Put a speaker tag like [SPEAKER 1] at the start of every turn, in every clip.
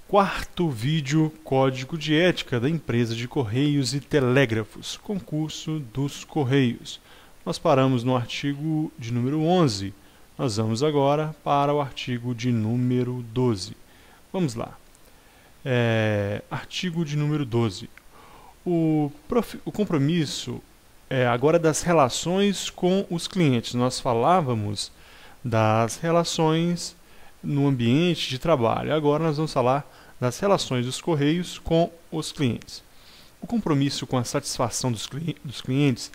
[SPEAKER 1] Quarto vídeo, Código de Ética da Empresa de Correios e Telégrafos, concurso dos Correios. Nós paramos no artigo de número 11. Nós vamos agora para o artigo de número 12. Vamos lá. Artigo de número 12. O compromisso agora das relações com os clientes. Nós falávamos das relações no ambiente de trabalho. Agora nós vamos falar das relações dos Correios com os clientes. O compromisso com a satisfação dos clientes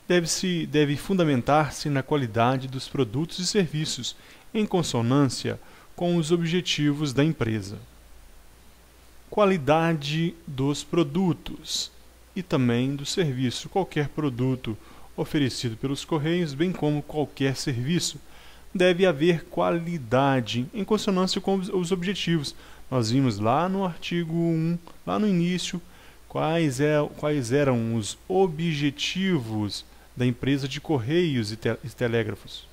[SPEAKER 1] deve fundamentar-se na qualidade dos produtos e serviços, em consonância com os objetivos da empresa. Qualidade dos produtos e também do serviço. Qualquer produto oferecido pelos Correios, bem como qualquer serviço, deve haver qualidade em consonância com os objetivos. Nós vimos lá no artigo 1, lá no início, quais eram os objetivos da empresa de Correios e Telégrafos.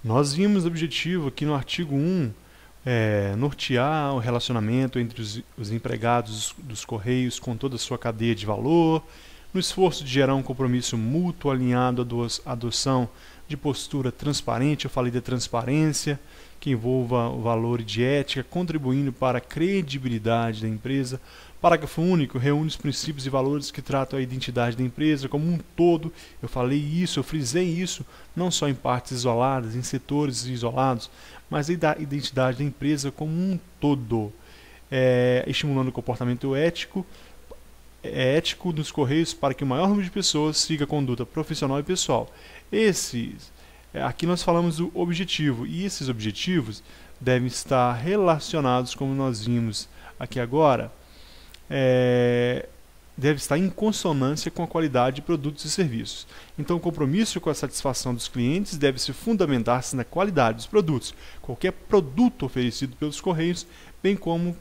[SPEAKER 1] Nós vimos o objetivo aqui no artigo 1, nortear o relacionamento entre os empregados dos Correios com toda a sua cadeia de valor, no esforço de gerar um compromisso mútuo alinhado à adoção de postura transparente. Eu falei da transparência, que envolva o valor de ética, contribuindo para a credibilidade da empresa. Parágrafo único, reúne os princípios e valores que tratam a identidade da empresa como um todo. Eu falei isso, eu frisei isso, não só em partes isoladas, em setores isolados, mas a identidade da empresa como um todo. Estimulando o comportamento ético dos Correios para que o maior número de pessoas siga a conduta profissional e pessoal. Aqui nós falamos do objetivo, e esses objetivos devem estar relacionados, como nós vimos aqui agora, deve estar em consonância com a qualidade de produtos e serviços. Então, o compromisso com a satisfação dos clientes deve se fundamentar-se na qualidade dos produtos. Qualquer produto oferecido pelos Correios, bem como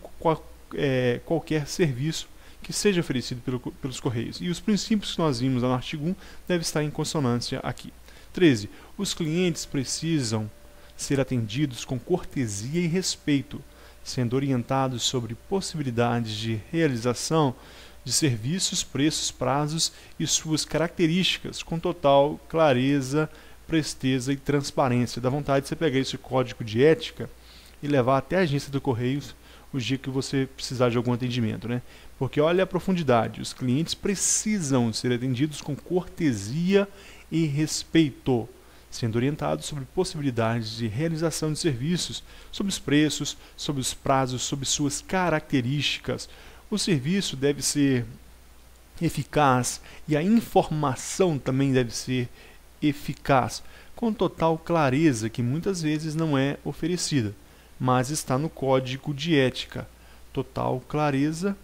[SPEAKER 1] qualquer serviço que seja oferecido pelos Correios. E os princípios que nós vimos no artigo 1 devem estar em consonância aqui. 13. Os clientes precisam ser atendidos com cortesia e respeito, sendo orientados sobre possibilidades de realização de serviços, preços, prazos e suas características, com total clareza, presteza e transparência. Dá vontade de você pegar esse código de ética e levar até a agência do Correios o dia que você precisar de algum atendimento, né? Porque olha a profundidade, os clientes precisam ser atendidos com cortesia e respeito, sendo orientados sobre possibilidades de realização de serviços, sobre os preços, sobre os prazos, sobre suas características. O serviço deve ser eficaz e a informação também deve ser eficaz, com total clareza, que muitas vezes não é oferecida, mas está no código de ética. Total clareza,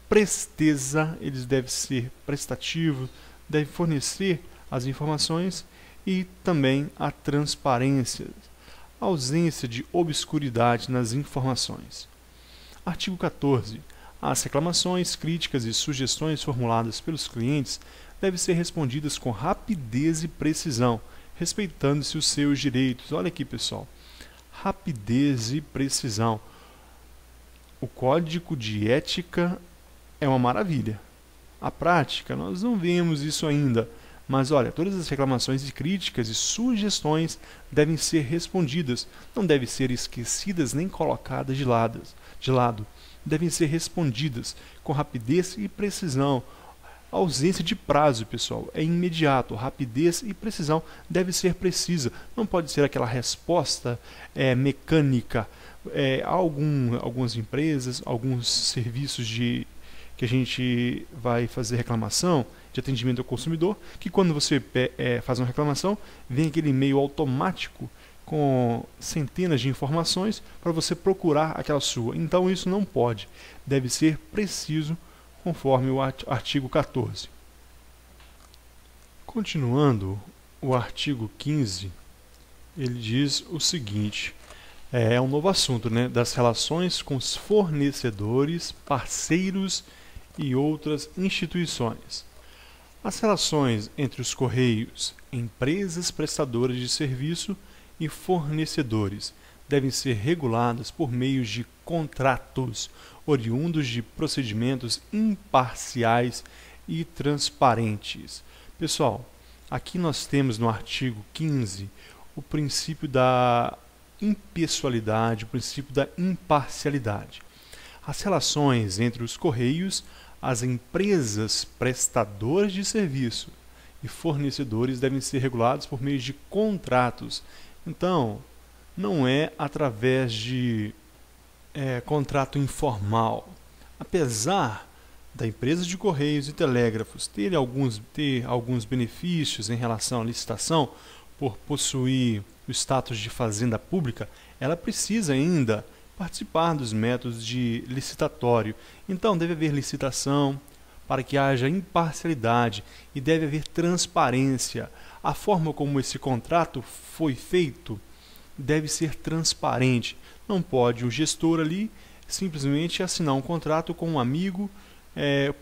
[SPEAKER 1] presteza, eles devem ser prestativos, devem fornecer as informações, e também a transparência, ausência de obscuridade nas informações. Artigo 14. As reclamações, críticas e sugestões formuladas pelos clientes devem ser respondidas com rapidez e precisão, respeitando-se os seus direitos. Olha aqui, pessoal. Rapidez e precisão. O código de ética é uma maravilha. A prática, nós não vemos isso ainda. Mas olha, todas as reclamações e críticas e sugestões devem ser respondidas, não devem ser esquecidas nem colocadas de lado. Devem ser respondidas com rapidez e precisão. A ausência de prazo, pessoal, é imediato. Rapidez e precisão deve ser precisa. Não pode ser aquela resposta mecânica. Algumas empresas, alguns serviços que a gente vai fazer reclamação de atendimento ao consumidor, que quando você faz uma reclamação, vem aquele e-mail automático com centenas de informações para você procurar aquela sua. Então isso não pode, deve ser preciso conforme o artigo 14. Continuando, o artigo 15, ele diz o seguinte, é um novo assunto, né, das relações com os fornecedores, parceiros e outras instituições. As relações entre os Correios, empresas prestadoras de serviço e fornecedores devem ser reguladas por meio de contratos oriundos de procedimentos imparciais e transparentes. Pessoal, aqui nós temos no artigo 15 o princípio da impessoalidade, o princípio da imparcialidade. As relações entre os Correios, as empresas prestadoras de serviço e fornecedores devem ser regulados por meio de contratos. Então, não é através de contrato informal. Apesar da empresa de Correios e Telégrafos ter alguns benefícios em relação à licitação, por possuir o status de fazenda pública, ela precisa ainda participar dos métodos de licitatório. Então, deve haver licitação para que haja imparcialidade e deve haver transparência. A forma como esse contrato foi feito deve ser transparente. Não pode o gestor ali simplesmente assinar um contrato com um amigo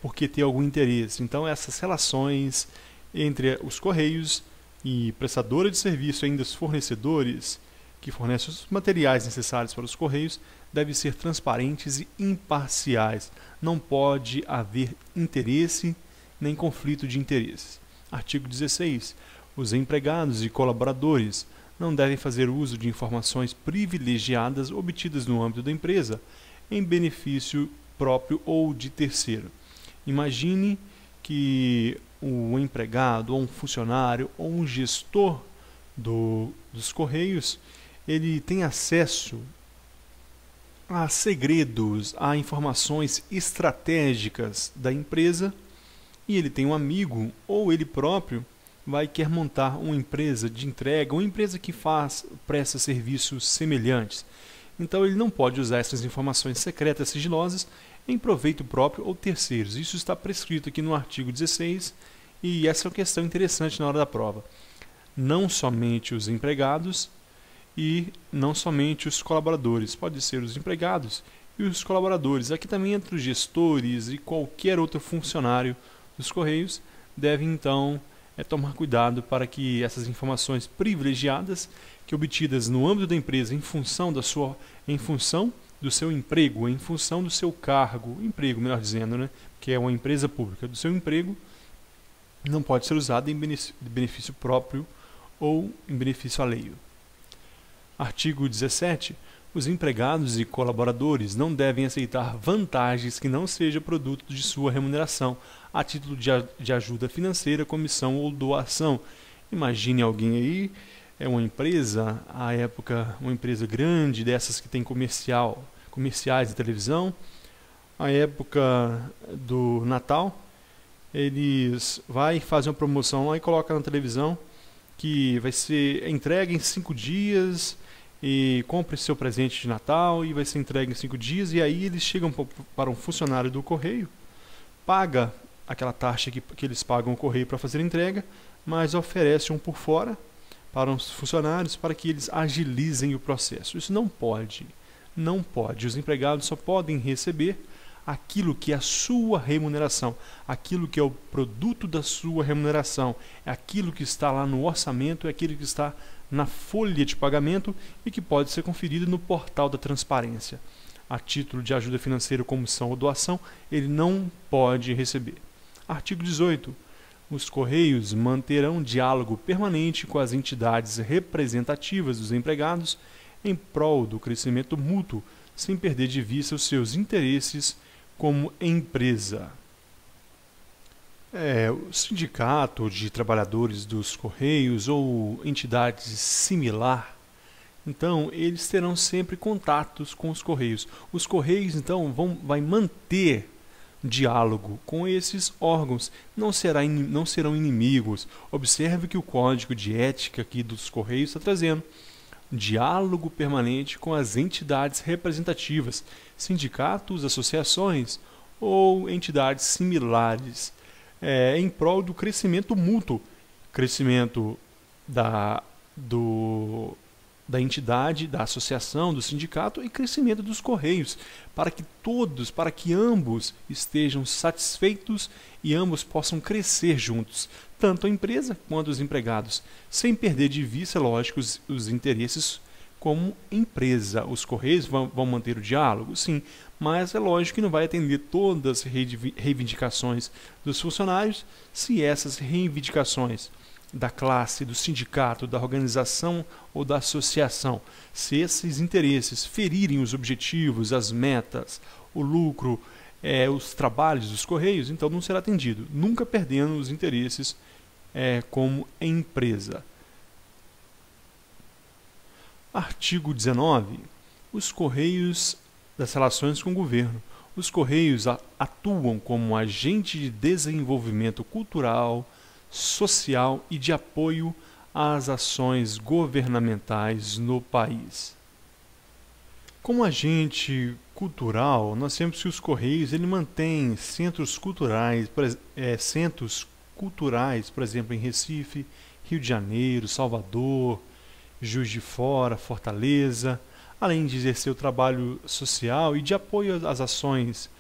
[SPEAKER 1] porque tem algum interesse. Então, essas relações entre os Correios e prestadora de serviço, ainda os fornecedores que fornecem os materiais necessários para os Correios, devem ser transparentes e imparciais. Não pode haver interesse nem conflito de interesses. Artigo 16. Os empregados e colaboradores não devem fazer uso de informações privilegiadas obtidas no âmbito da empresa em benefício próprio ou de terceiro. Imagine que um empregado, ou um funcionário, ou um gestor dos Correios, ele tem acesso a segredos, a informações estratégicas da empresa, e ele tem um amigo, ou ele próprio, quer montar uma empresa de entrega, uma empresa que presta serviços semelhantes. Então ele não pode usar essas informações secretas sigilosas em proveito próprio ou terceiros. Isso está prescrito aqui no artigo 16 e essa é uma questão interessante na hora da prova. Não somente os empregados e não somente os colaboradores, pode ser os empregados e os colaboradores. Aqui também entre os gestores e qualquer outro funcionário dos Correios devem então tomar cuidado para que essas informações privilegiadas que obtidas no âmbito da empresa em função do seu emprego, em função do seu cargo, emprego melhor dizendo, né, que é uma empresa pública, do seu emprego, não pode ser usado em benefício próprio ou em benefício alheio. Artigo 17. Os empregados e colaboradores não devem aceitar vantagens que não sejam produto de sua remuneração, a título de ajuda financeira, comissão ou doação. Imagine alguém aí, uma empresa, à época, uma empresa grande, dessas que tem comerciais de televisão, à época do Natal, eles fazem uma promoção lá e colocam na televisão que vai ser entregue em 5 dias e compre seu presente de Natal e vai ser entregue em 5 dias, e aí eles chegam para um funcionário do Correio, paga aquela taxa que eles pagam ao Correio para fazer a entrega, mas oferece um por fora para os funcionários para que eles agilizem o processo. Isso não pode. Não pode. Os empregados só podem receber aquilo que é a sua remuneração, aquilo que é o produto da sua remuneração, é aquilo que está lá no orçamento, é aquilo que está na folha de pagamento e que pode ser conferido no portal da transparência. A título de ajuda financeira, comissão ou doação, ele não pode receber. Artigo 18. Os Correios manterão diálogo permanente com as entidades representativas dos empregados em prol do crescimento mútuo, sem perder de vista os seus interesses como empresa. O sindicato de trabalhadores dos Correios ou entidades similar, então, eles terão sempre contatos com os Correios. Os Correios, então, vai manter diálogo com esses órgãos, não serão inimigos. Observe que o código de ética aqui dos Correios está trazendo diálogo permanente com as entidades representativas, sindicatos, associações ou entidades similares, em prol do crescimento mútuo, crescimento da entidade, da associação, do sindicato e crescimento dos Correios, para que ambos estejam satisfeitos e ambos possam crescer juntos, tanto a empresa quanto os empregados, sem perder de vista, lógico, os interesses como empresa. Os Correios vão manter o diálogo? Sim, mas é lógico que não vai atender todas as reivindicações dos funcionários. Se essas reivindicações da classe, do sindicato, da organização ou da associação, se esses interesses ferirem os objetivos, as metas, o lucro, os trabalhos dos Correios, então não será atendido, nunca perdendo os interesses como empresa. Artigo 19. Os Correios das relações com o governo. Os Correios atuam como agente de desenvolvimento cultural, social e de apoio às ações governamentais no país. Como agente cultural, nós temos que os Correios mantêm centros culturais, por exemplo, em Recife, Rio de Janeiro, Salvador, Juiz de Fora, Fortaleza, além de exercer o trabalho social e de apoio às ações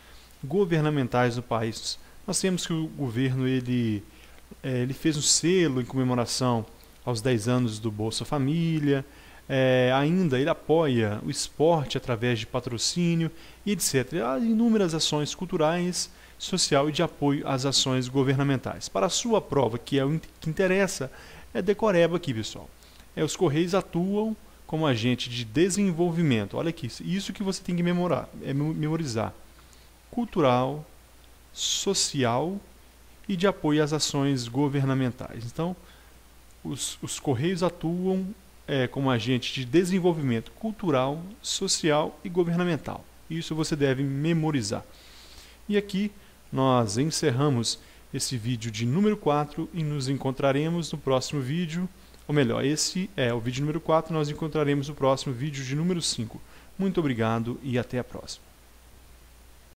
[SPEAKER 1] governamentais no país. Nós temos que o governo ele fez um selo em comemoração aos 10 anos do Bolsa Família, ainda ele apoia o esporte através de patrocínio e etc. Há inúmeras ações culturais, social e de apoio às ações governamentais. Para a sua prova, que é o que interessa, decoreba aqui, pessoal. Os Correios atuam como agente de desenvolvimento. Olha aqui, isso que você tem que memorizar. Cultural, social e de apoio às ações governamentais. Então, os Correios atuam como agente de desenvolvimento cultural, social e governamental. Isso você deve memorizar. E aqui nós encerramos esse vídeo de número 4 e nos encontraremos no próximo vídeo. Ou melhor, esse é o vídeo número 4, nós encontraremos no próximo vídeo de número 5. Muito obrigado e até a próxima.